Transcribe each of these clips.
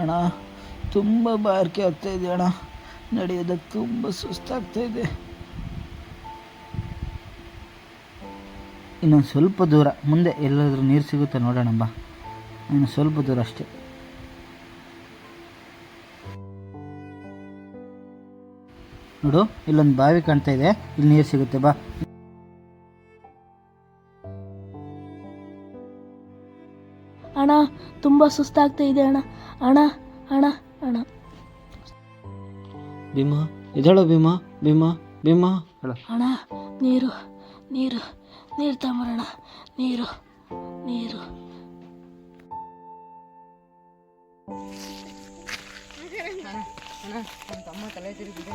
ಅಣ್ಣ ತುಂಬ ಬಾರಿಕೆ ಆಗ್ತಾಯಿದೆ ಅಣ್ಣ, ನಡೆಯೋದಕ್ಕೆ ತುಂಬ ಸುಸ್ತಾಗ್ತಾಯಿದೆ. ಇನ್ನೊಂದು ಸ್ವಲ್ಪ ದೂರ ಮುಂದೆ ಎಲ್ಲಾದರೂ ನೀರು ಸಿಗುತ್ತೆ ನೋಡೋಣ ಬಾ. ಇನ್ನು ಸ್ವಲ್ಪ ದೂರ ಅಷ್ಟೇ. ನೋಡು, ಇಲ್ಲೊಂದು ಬಾವಿ ಕಾಣ್ತಾ ಇದೆ, ಇಲ್ಲಿ ನೀರು ಸಿಗುತ್ತೆ ಬಾ. ಅಣ್ಣ ತುಂಬ ಸುಸ್ತಾಗ್ತಾ ಇದೆ ಅಣ್ಣ. ಅಣ್ಣ ಅಣ್ಣ ಅಣ್ಣ ಭೀಮಾ ಇದಳು, ಭೀಮಾ ಭೀಮಾ ಭೀಮಾ ಹೇಳ. ಅಣ್ಣ ನೀರು ನೀರು ನೀರು ತಗೊಂಬರೋಣ. ನೀರು ನೀರು ತಮ್ಮ ತಲೆ ತಿರುಗಿದೆ,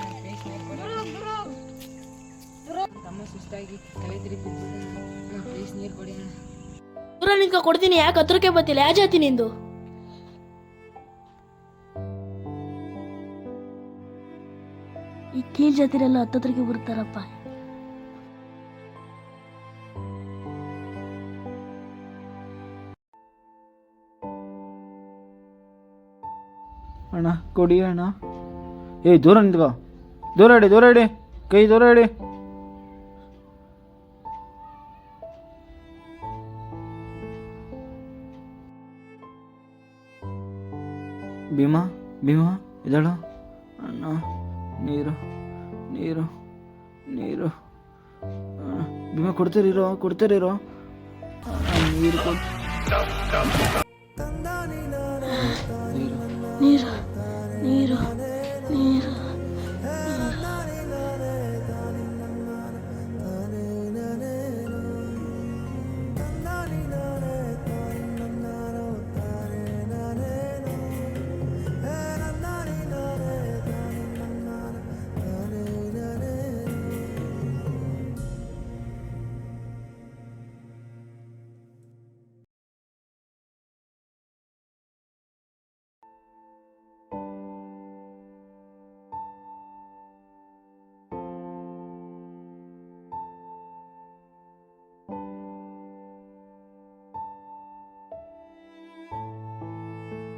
ತಮ್ಮ ಸುಸ್ತಾಗಿ ತಲೆ ತಿರುಗಿಬಿಟ್ಟು ಪ್ಲೀಸ್ ನೀರು ಕೊಡಿ ಅಣ್ಣ. ದೂರ ನಿಂತ್ಕೊ ಕೊಡ್ತೀನಿ, ಯಾಕೆ ಹತ್ರಕ್ಕೆ ಬರ್ತಿಲ್ಲ? ಯಾವ ಜಾತಿ ನಿಂದು? ಈ ಕೀಳ್ ಜಾತಿರೆಲ್ಲ ಹತ್ತತ್ರಕ್ಕೆ ಬರ್ತಾರಪ್ಪ. ಅಣ್ಣ ಕೊಡಿ ಅಣ್ಣ. ಏಯ್ ದೂರ ನಿಂತ್ಕೋ, ದೂರ ಇಡಿ, ದೂರ ಇಡಿ, ಕೈ ದೂರ ಇಡಿ. ಭೀಮಾ ಭೀಮಾ ಇದಳು. ಅಣ್ಣ ನೀರು ನೀರು ನೀರು. ಭೀಮಾ ಕೊಡ್ತೀರಿರೋ, ಕೊಡ್ತೀರಿರೋ. ನೀರು ಕೊಡ್. ನೀರು